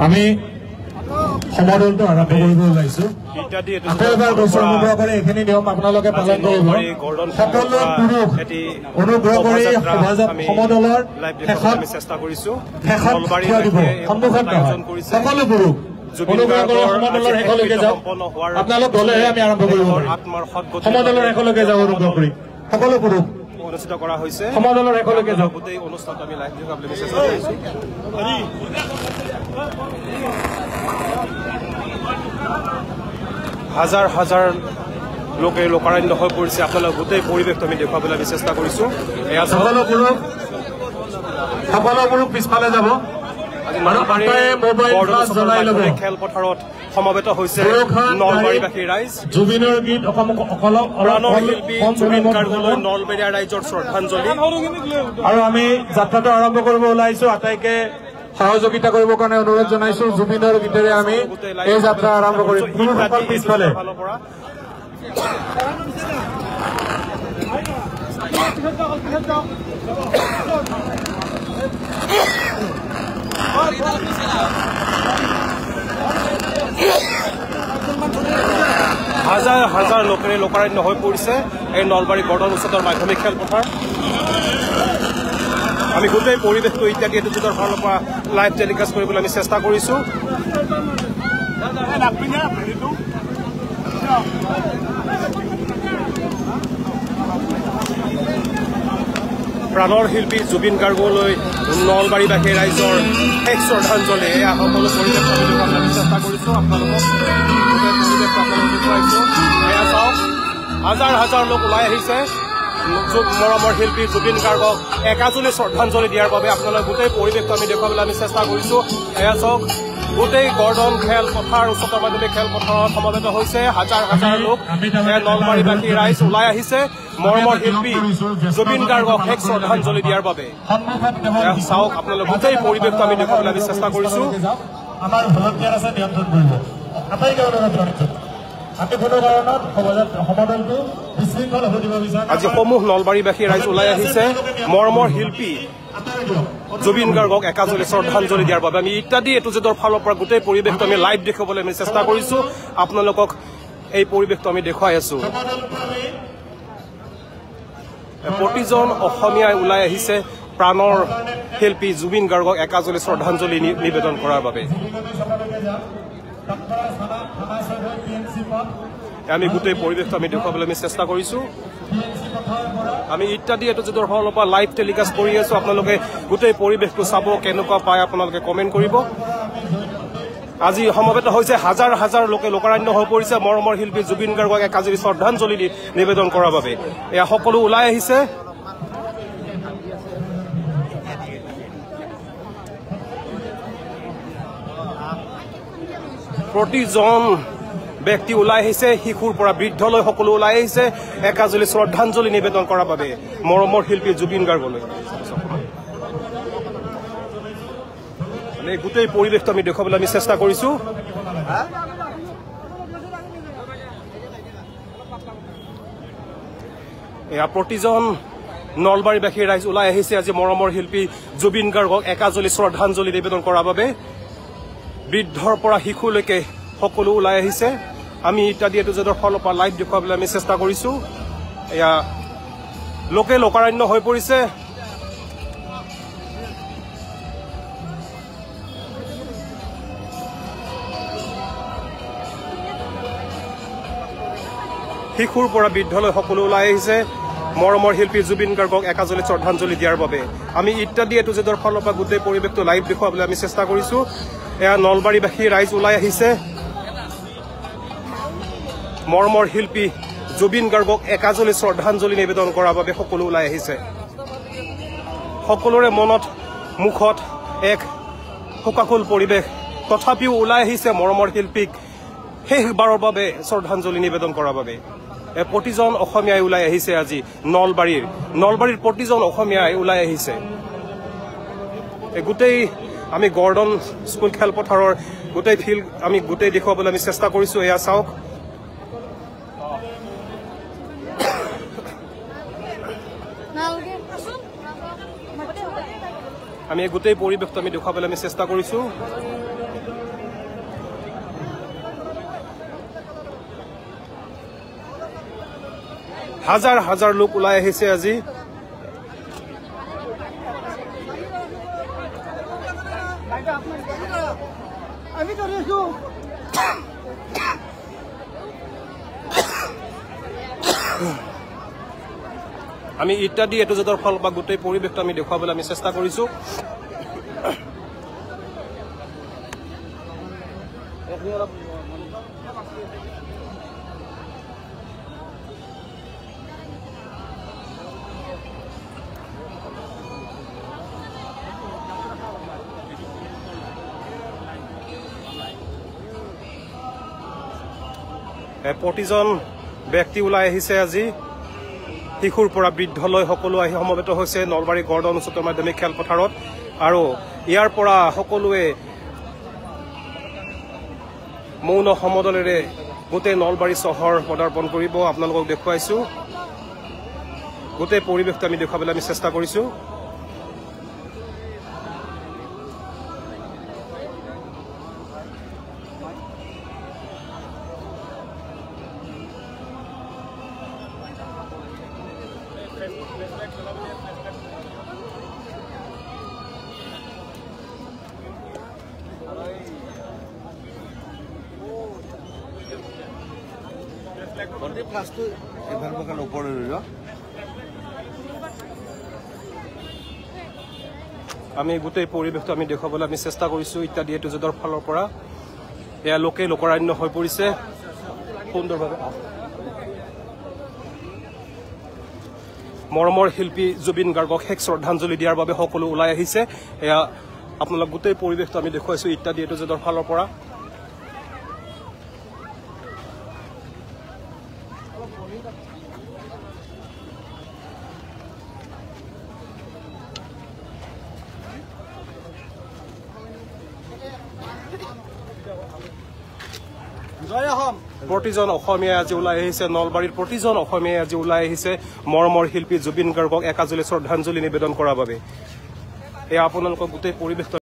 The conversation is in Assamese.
আমি সমদলটো আৰম্ভ কৰিব ওলাইছো আকৌ এবাৰ গোচৰ অনুগ্ৰহ কৰি এইখিনি নিয়ম আপোনালোকে পালন কৰিব সকলো পুৰুষ অনুগ্ৰহ কৰি সমদলৰ চেষ্টা কৰিছো সন্মুখত সকলো পুৰুষ অনুগ্ৰহ কৰি সমদলৰ শেষলৈকে যাওক আপোনালোক গলেহে আমি আৰম্ভ কৰিব পাৰিম সমদলৰ শেষলৈকে যাওক অনুগ্ৰহ কৰি সকলো পুৰুষ অনুষ্ঠিত কৰা হৈছে সমদলৰ শেষলৈকে যাওক গোটেই অনুষ্ঠানটো আমি লাইভ দেখাবলৈ চেষ্টা কৰিছো হাজাৰ হাজাৰ লোকে লোকাৰণ্য হৈ পৰিছে আপোনালোক গোটেই পৰিৱেশটো আমি দেখুৱাবলৈ আমি চেষ্টা কৰিছো এয়া সকলোবোৰ পিছফালে যাব খেলপথাৰত সমবেত হৈছে নলবাৰীবাসী ৰাইজ জুবিনৰ গীত প্ৰাণৰ শিল্পী জুবিন গাৰ্গলৈ নলবেৰীয়া ৰাইজৰ শ্ৰদ্ধাঞ্জলি আৰু আমি যাত্ৰাটো আৰম্ভ কৰিব ওলাইছো আটাইকে সহযোগিতা কৰিবৰ কাৰণে অনুৰোধ জনাইছো জুবিনৰ গীতেৰে আমি এই যাত্ৰা আৰম্ভ কৰিম পিছফালে হাজাৰ হাজাৰ লোকেৰে লোকাৰণ্য হৈ পৰিছে এই নলবাৰী বৰ্ডন উচ্চতৰ মাধ্যমিক খেলপথাৰ আমি গোটেই পৰিৱেশটো ইত্যাদি এটুকুৰৰ ফালৰ পৰা লাইভ টেলিকাষ্ট কৰিবলৈ আমি চেষ্টা কৰিছো প্ৰাণৰ শিল্পী জুবিন গাৰ্গলৈ নলবাৰীবাসী ৰাইজৰ শেষ শ্ৰদ্ধাঞ্জলি এয়া সকলো পৰিৱেশ আমি চেষ্টা কৰিছো আপোনালোকক এয়া চাওক হাজাৰ হাজাৰ লোক ওলাই আহিছে মৰমৰ শিল্পী জুবিন গাৰ্গক একাজলি শ্ৰদ্ধাঞ্জলি দিয়াৰ বাবে আপোনালোক গোটেই পৰিৱেশটো আমি দেখুৱাবলৈ আমি চেষ্টা কৰিছো এয়া চাওক গোটেই গৰ্ডন খেলপথাৰ উচ্চতৰ মাধ্যমিক খেলপথাৰত সমবেত হৈছে হাজাৰ হাজাৰ লোক নলবাৰীবাসী ৰাইজ ওলাই আহিছে মৰমৰ শিল্পী জুবিন গাৰ্গক শেষ শ্ৰদ্ধাঞ্জলি দিয়াৰ বাবে চাওক আপোনালোক গোটেই পৰিৱেশটো আমি দেখুৱাবলৈ আমি চেষ্টা কৰিছো আজি সমূহ নলবাৰীবাসী ৰাইজ ওলাই আহিছে মৰমৰ শিল্পী জুবিন গাৰ্গক একাজলি শ্ৰদ্ধাঞ্জলি দিয়াৰ বাবে আমি ইত্যাদি এটুজেডৰ ফালৰ পৰা গোটেই পৰিৱেশটো আমি লাইভ দেখুৱাবলৈ আমি চেষ্টা কৰিছো আপোনালোকক এই পৰিৱেশটো আমি দেখুৱাই আছো প্ৰতিজন অসমীয়াই ওলাই আহিছে প্ৰাণৰ শিল্পী জুবিন গাৰ্গক একাজলি শ্ৰদ্ধাঞ্জলি নিবেদন কৰাৰ বাবে আমি গোটেই পৰিৱেশটো আমি দেখুৱাবলৈ আমি চেষ্টা কৰিছো আমি ইত্যাদি এটুজেডৰ ফালৰ পৰা লাইভ টেলিকাষ্ট কৰি আছো আপোনালোকে গোটেই পৰিৱেশটো চাব কেনেকুৱা পায় আপোনালোকে কমেণ্ট কৰিব আজি সমবেত হৈছে হাজাৰ হাজাৰ লোকে লোকাৰণ্য হৈ পৰিছে মৰমৰ শিল্পী জুবিন গাৰ্গক একাজলি শ্ৰদ্ধাঞ্জলি নিবেদন কৰাৰ বাবে এয়া সকলো ওলাই আহিছে প্ৰতিজন ব্যক্তি ওলাই আহিছে শিশুৰ পৰা বৃদ্ধলৈ সকলো ওলাই আহিছে একাজলি শ্ৰদ্ধাঞ্জলি নিবেদন কৰাৰ বাবে মৰমৰ শিল্পী জুবিন গাৰ্গলৈ গোটেই পৰিৱেশটো আমি দেখুৱাবলৈ আমি চেষ্টা কৰিছো এয়া প্ৰতিজন নলবাৰীবাসী ৰাইজ ওলাই আহিছে আজি মৰমৰ শিল্পী জুবিন গাৰ্গক একাজলি শ্ৰদ্ধাঞ্জলি নিবেদন কৰাৰ বাবে বৃদ্ধৰ পৰা শিশুলৈকে সকলো ওলাই আহিছে আমি ইত্যাদি এটুজেডৰ ফালৰ পৰা লাইভ দেখুৱাবলৈ আমি চেষ্টা কৰিছো এয়া লোকে লোকাৰণ্য হৈ পৰিছে শিশুৰ পৰা বৃদ্ধলৈ সকলো ওলাই আহিছে মৰমৰ শিল্পী জুবিন গাৰ্গক একাজলি শ্ৰদ্ধাঞ্জলি দিয়াৰ বাবে আমি ইত্যাদি এটুজেডৰ ফালৰ পৰা গোটেই পৰিৱেশটো লাইভ দেখুৱাবলৈ আমি চেষ্টা কৰিছো এয়া নলবাৰীবাসী ৰাইজ ওলাই আহিছে মৰমৰ শিল্পী জুবিন গাৰ্গক একাজলি শ্ৰদ্ধাঞ্জলি নিবেদন কৰাৰ বাবে সকলো ওলাই আহিছে সকলোৰে মনত মুখত এক শোকাকুল পৰিৱেশ তথাপিও ওলাই আহিছে মৰমৰ শিল্পীক শেষবাৰৰ বাবে শ্ৰদ্ধাঞ্জলি নিবেদন কৰাৰ বাবে প্ৰতিজন অসমীয়াই ওলাই আহিছে আজি নলবাৰীৰ প্ৰতিজন অসমীয়াই ওলাই আহিছে গোটেই আমি গৰ্ডন স্কুল খেলপথাৰৰ গোটেই ফিল্ড আমি গোটেই দেখুৱাবলৈ আমি চেষ্টা কৰিছো এয়া চাওক আমি গোটেই পৰিৱেশটো আমি দেখুৱাবলৈ আমি চেষ্টা কৰিছো হাজাৰ হাজাৰ লোক ওলাই আহিছে আজি আমি ইত্যাদি এটো জেডৰ ফল বা গোটেই পৰিৱেশটো আমি দেখুৱাবলৈ আমি চেষ্টা কৰিছো প্ৰতিজন ব্যক্তি ওলাই আহিছে আজি শিশুৰ পৰা বৃদ্ধলৈ সকলো আহি সমবেত হৈছে নলবাৰী গৰ্ডন উচ্চতৰ মাধ্যমিক খেলপথাৰত আৰু ইয়াৰ পৰা সকলোৱে মৌন সমদলেৰে গোটেই নলবাৰী চহৰ পদাৰ্পণ কৰিব আপোনালোকক দেখুৱাইছো গোটেই পৰিৱেশটো আমি দেখুৱাবলৈ আমি চেষ্টা কৰিছো আমি গোটেই পৰিৱেশটো আমি দেখুৱাবলৈ আমি চেষ্টা কৰিছো ইত্যাদি এটো জেডৰ ফালৰ পৰা এয়া লোকে লোকৰান্য হৈ পৰিছে সুন্দৰভাৱে মৰমৰ শিল্পী জুবিন গাৰ্গক শেষ শ্ৰদ্ধাঞ্জলি দিয়াৰ বাবে সকলো ওলাই আহিছে এয়া আপোনালোক গোটেই পৰিৱেশটো আমি দেখুৱাইছো ইত্যাদি এটো জেডৰ ফালৰ পৰা প্ৰতিজন অসমীয়াই আজি ওলাই আহিছে নলবাৰীৰ প্ৰতিজন অসমীয়াই আজি ওলাই আহিছে মৰমৰ শিল্পী জুবিন গাৰ্গক একাজলি শ্ৰদ্ধাঞ্জলি নিবেদন কৰাৰ বাবে এয়া আপোনালোকৰ গোটেই পৰিৱেশটো